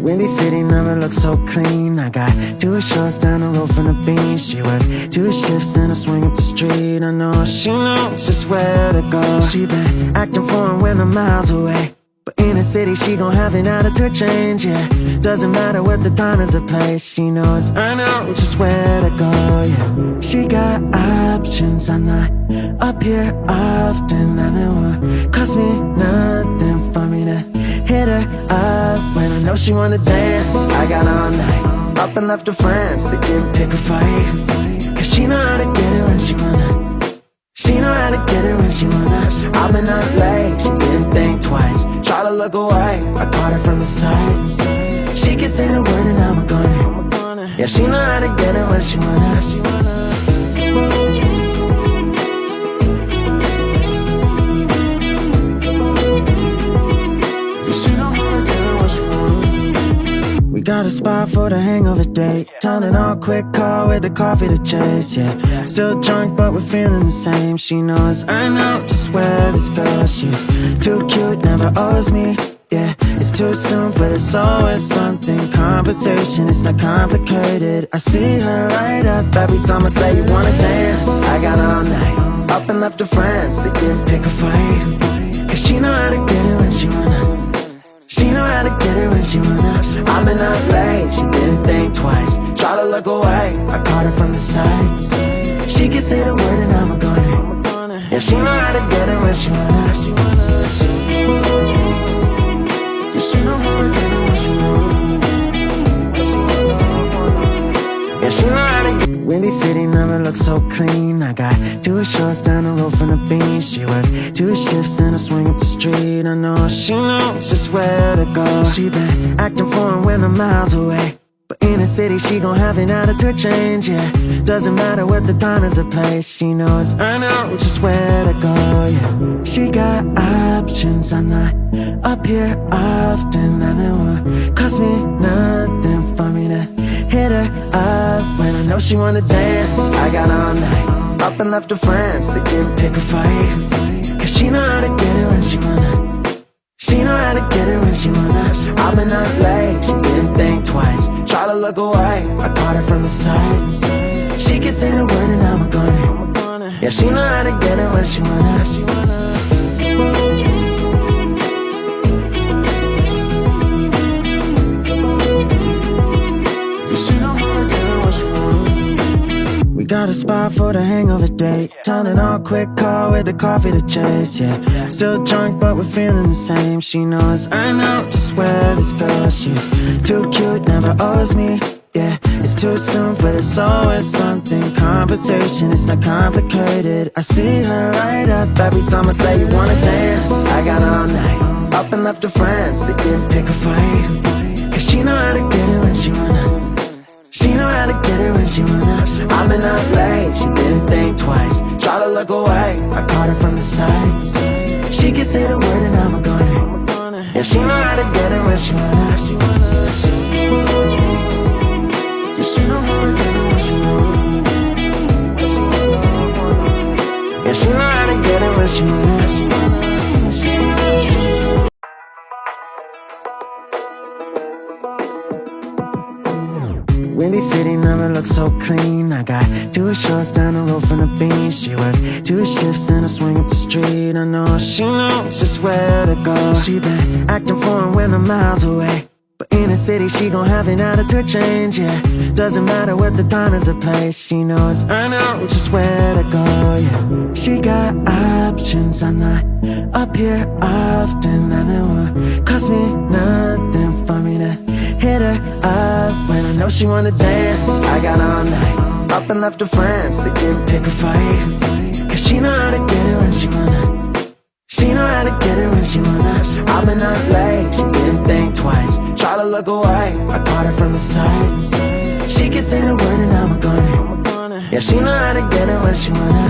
Windy City never looks so clean. I got 2 shorts down the road from the beach. She worked 2 shifts, then I swing up the street. I know she knows just where to go. She been acting foreign when I'm miles away, but in the city she gon' have an attitude change, yeah. Doesn't matter what the time is or place. She knows I know just where to go, yeah. She got options, I'm not up here often. I know it cost me nothing for me to hit her up when I know she wanna dance. I got all night, up and left her friends, they didn't pick a fight. Cause she know how to get it when she wanna. She know how to get it when she wanna. I've been up late, she didn't think twice. Try to look away, I caught her from the side. She can say the word and I'm gonna. Yeah, she know how to get it when she wanna. Got a spot for the hangover date. Turning on quick call with the coffee to chase, yeah. Still drunk but we're feeling the same. She knows I know just where this goes. She's too cute, never owes me, yeah. It's too soon for this, always something. Conversation, it's not complicated. I see her light up every time I say you wanna dance. I got all night, up and left her friends, they didn't pick a fight. Cause she know how to get it when she wanna. She know how to get it when she wanna. I've been up late, she didn't think twice. Try to look away, I caught her from the side. She can say the word and I'm gonna. Yeah, she know how to get it when she wanna. Yeah, she know how to get it when she wanna. Yeah, she know how to get it. Windy City never looks so clean. I got 2 shorts down the road from the beach. She worked 2 shifts, then I swing up the street. I know she knows just where to go. She been acting foreign when I'm miles away, but in the city she gon' have an attitude change, yeah. Doesn't matter what the time is or place. She knows I know just where to go, yeah. She got options, I'm not up here often. I know it cost me nothing for me to hit her up when I know she wanna dance. I got all night, up and left her friends, they didn't pick a fight. Cause she know how to get it when she wanna. She know how to get it when she wanna. I've been up late, she didn't think twice. Try to look away, I caught her from the side. She can say the word and I'm gonna. Yeah, she know how to get it when she wanna. Got a spot for the hangover date. Turning on quick call with the coffee to chase, yeah. Still drunk but we're feeling the same. She knows I know just where this goes. She's too cute, never owes me, yeah. It's too soon for this, always something. Conversation, it's not complicated. I see her light up every time I say you wanna dance. I got all night, up and left her friends, they didn't pick a fight. Cause she know how to get it when she wanna. She know how to get it when she wanna. I've been up late, she didn't think twice. Try to look away, I caught her from the side. She can say the word and I'm gonna. Yeah, she know how to get it when she wanna. Yeah, she know how to get it when she wanna. Yeah, she know how to get it when she wanna. Windy City never looks so clean. I got 2 shorts down the road from the beach. She worked 2 shifts, then I swing up the street. I know she knows just where to go. She been acting foreign when I'm miles away, but in the city she gon' have an attitude change, yeah. Doesn't matter what the time is or place. She knows I know just where to go, yeah. She got options, I'm not up here often. I know it cost me nothing for me to hit her up when I know she wanna dance. I got all night, up and left her friends, they didn't pick a fight. Cause she know how to get it when she wanna. She know how to get it when she wanna. I've been up late, she didn't think twice. Try to look away, I caught her from the side. She can say the word and I'm gonna. Yeah, she know how to get it when she wanna.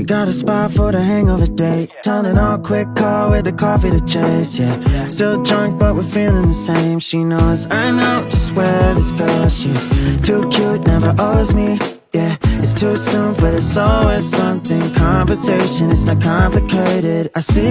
Got a spot for the hangover date. Turning on quick call with the coffee to chase, yeah. Still drunk but we're feeling the same. She knows I know just where this goes. She's too cute, never owes me, Yeah, it's too soon for this, always something. Conversation, it's not complicated. I see